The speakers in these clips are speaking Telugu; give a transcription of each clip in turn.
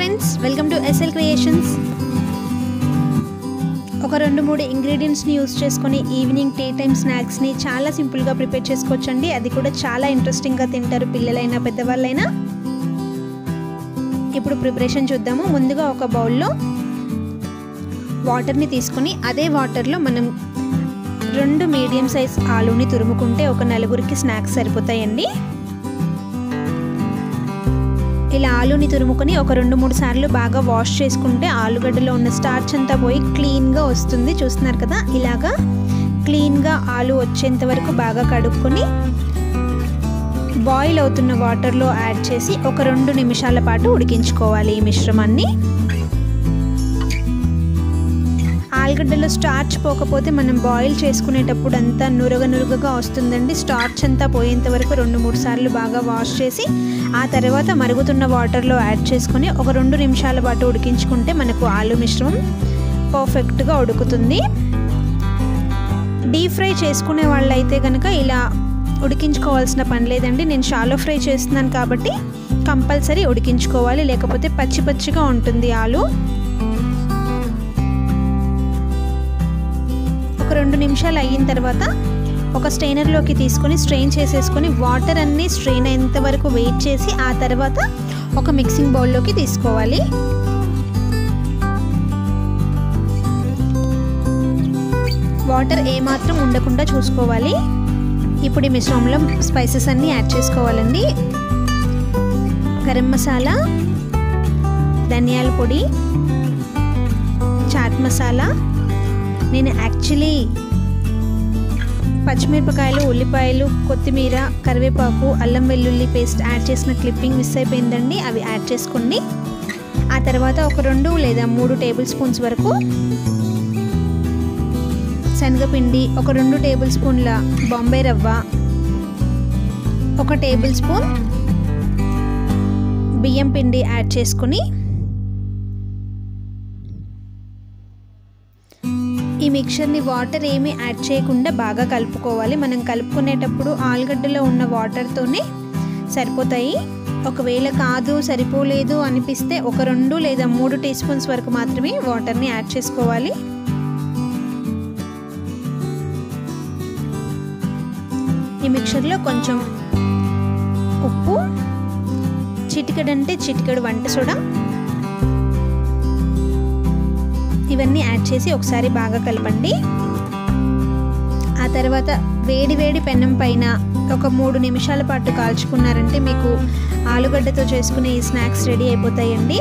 Friends, welcome to S L creations. ఒక 2-3 ఇంగ్రీడియంట్స్ని యూస్ చేసుకొని ఈవినింగ్ టీ టైమ్ స్నాక్స్ని చాలా సింపుల్గా ప్రిపేర్ చేసుకోవచ్చండి. అది కూడా చాలా ఇంట్రెస్టింగ్గా తింటారు పిల్లలైనా పెద్దవాళ్ళైనా. ఇప్పుడు ప్రిపరేషన్ చూద్దాము. ముందుగా ఒక బౌల్లో వాటర్ని తీసుకొని అదే వాటర్లో మనం 2 మీడియం సైజ్ ఆలూని తురుముకుంటే ఒక 4గురికి స్నాక్స్ సరిపోతాయండి. ఇలా ఆలూని తురుముకొని ఒక 2-3 సార్లు బాగా వాష్ చేసుకుంటే ఆలుగడ్డలో ఉన్న స్టార్చ్ అంతా పోయి క్లీన్గా వస్తుంది. చూస్తున్నారు కదా, ఇలాగా క్లీన్గా ఆలు వచ్చేంత వరకు బాగా కడుక్కొని బాయిల్ అవుతున్న వాటర్లో యాడ్ చేసి ఒక 2 నిమిషాల పాటు ఉడికించుకోవాలి ఈ మిశ్రమాన్ని. ఆలుగడ్డలో స్టార్చ్ పోకపోతే మనం బాయిల్ చేసుకునేటప్పుడు అంతా నురగగా వస్తుందండి. స్టార్చ్ అంతా పోయేంత వరకు 2-3 సార్లు బాగా వాష్ చేసి ఆ తర్వాత మరుగుతున్న వాటర్లో యాడ్ చేసుకొని ఒక 2 నిమిషాల పాటు ఉడికించుకుంటే మనకు ఆలు మిశ్రమం పర్ఫెక్ట్గా ఉడుకుతుంది. డీప్ ఫ్రై చేసుకునే వాళ్ళైతే కనుక ఇలా ఉడికించుకోవాల్సిన పని లేదండి. నేను షాలో ఫ్రై చేస్తున్నాను కాబట్టి కంపల్సరీ ఉడికించుకోవాలి, లేకపోతే పచ్చి పచ్చిగా ఉంటుంది ఆలు. ఒక 2 నిమిషాలు అయిన తర్వాత ఒక స్ట్రైనర్లోకి తీసుకొని స్ట్రెయిన్ చేసేసుకొని వాటర్ అన్నీ స్ట్రెయిన్ అయ్యేంత వరకు వెయిట్ చేసి ఆ తర్వాత ఒక మిక్సింగ్ బౌల్లోకి తీసుకోవాలి. వాటర్ ఏమాత్రం ఉండకుండా చూసుకోవాలి. ఇప్పుడు ఈ మిశ్రమంలో స్పైసెస్ అన్నీ యాడ్ చేసుకోవాలండి. గరం మసాలా, ధనియాల పొడి, చాట్ మసాలా. నేను యాక్చువల్లీ పచ్చిమిరపకాయలు, ఉల్లిపాయలు, కొత్తిమీర, కరివేపాకు, అల్లం వెల్లుల్లి పేస్ట్ యాడ్ చేసిన క్లిప్పింగ్ మిస్ అయిపోయిందండి. అవి యాడ్ చేసుకోండి. ఆ తర్వాత ఒక 2 లేదా 3 టేబుల్ స్పూన్స్ వరకు శనగపిండి, ఒక 2 టేబుల్ స్పూన్ల బాంబే రవ్వ, 1 టేబుల్ స్పూన్ బియ్యం పిండి యాడ్ చేసుకుని ఈ మిక్చర్ని వాటర్ ఏమీ యాడ్ చేయకుండా బాగా కలుపుకోవాలి. మనం కలుపుకునేటప్పుడు ఆలుగడ్డలో ఉన్న వాటర్తోనే సరిపోతాయి. ఒకవేళ కాదు సరిపోలేదు అనిపిస్తే ఒక 2 లేదా 3 టీ స్పూన్స్ వరకు మాత్రమే వాటర్ని యాడ్ చేసుకోవాలి. ఈ మిక్చర్లో కొంచెం ఉప్పు, చిటికెడంటే చిటికెడు వంట సోడా, ఇవన్నీ యాడ్ చేసి ఒకసారి బాగా కలపండి. ఆ తర్వాత వేడి పెనం పైన ఒక 3 నిమిషాల పాటు కాల్చుకున్నారంటే మీకు ఆలుగడ్డతో చేసుకునే ఈ స్నాక్స్ రెడీ అయిపోతాయండి.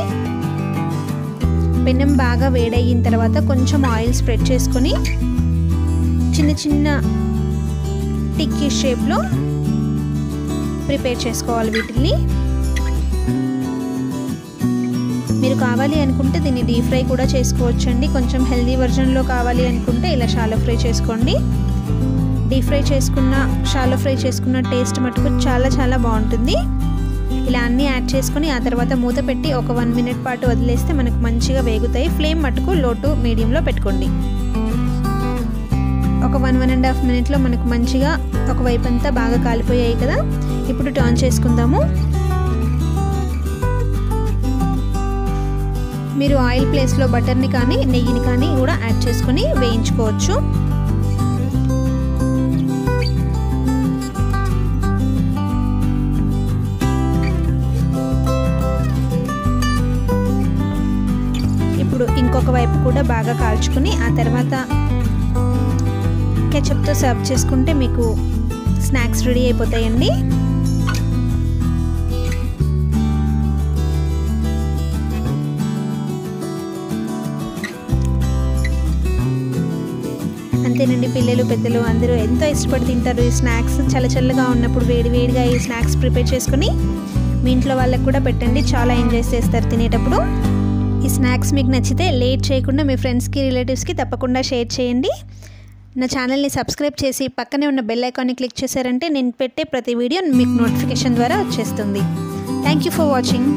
పెనం బాగా వేడయిన తర్వాత కొంచెం ఆయిల్ స్ప్రెడ్ చేసుకొని చిన్న టిక్కీ షేప్లో ప్రిపేర్ చేసుకోవాలి వీటిని. మీరు కావాలి అనుకుంటే దీన్ని డీప్ ఫ్రై కూడా చేసుకోవచ్చండి. కొంచెం హెల్దీ వర్జన్లో కావాలి అనుకుంటే ఇలా షాలో ఫ్రై చేసుకోండి. డీప్ ఫ్రై చేసుకున్న, షాలో ఫ్రై చేసుకున్న టేస్ట్ మటుకు చాలా బాగుంటుంది. ఇలా అన్నీ యాడ్ చేసుకొని ఆ తర్వాత మూత పెట్టి ఒక 1 మినిట్ పాటు వదిలేస్తే మనకు మంచిగా వేగుతాయి. ఫ్లేమ్ మటుకు లో టు మీడియంలో పెట్టుకోండి. ఒక 1-1.5 మినిట్లో మనకు మంచిగా ఒకవైపు అంతా బాగా కాలిపోయాయి కదా. ఇప్పుడు టర్న్ చేసుకుందాము. మీరు ఆయిల్ ప్లేస్లో బటర్ని కానీ నెయ్యిని కానీ కూడా యాడ్ చేసుకొని వేయించుకోవచ్చు. ఇప్పుడు ఇంకొక వైపు కూడా బాగా కాల్చుకొని ఆ తర్వాత కెచప్తో సర్వ్ చేసుకుంటే మీకు స్నాక్స్ రెడీ అయిపోతాయండి. అంతేనండి, పిల్లలు పెద్దలు అందరూ ఎంతో ఇష్టపడి తింటారు ఈ స్నాక్స్. చల్లగా ఉన్నప్పుడు వేడిగా ఈ స్నాక్స్ ప్రిపేర్ చేసుకుని మీ ఇంట్లో వాళ్ళకు కూడా పెట్టండి. చాలా ఎంజాయ్ చేస్తారు తినేటప్పుడు. ఈ స్నాక్స్ మీకు నచ్చితే లేట్ చేయకుండా మీ ఫ్రెండ్స్కి, రిలేటివ్స్కి తప్పకుండా షేర్ చేయండి. నా ఛానల్ని సబ్స్క్రైబ్ చేసి పక్కనే ఉన్న బెల్ ఐకాన్ని క్లిక్ చేశారంటే నేను పెట్టే ప్రతి వీడియో మీకు నోటిఫికేషన్ ద్వారా వచ్చేస్తుంది. Thank you for watching.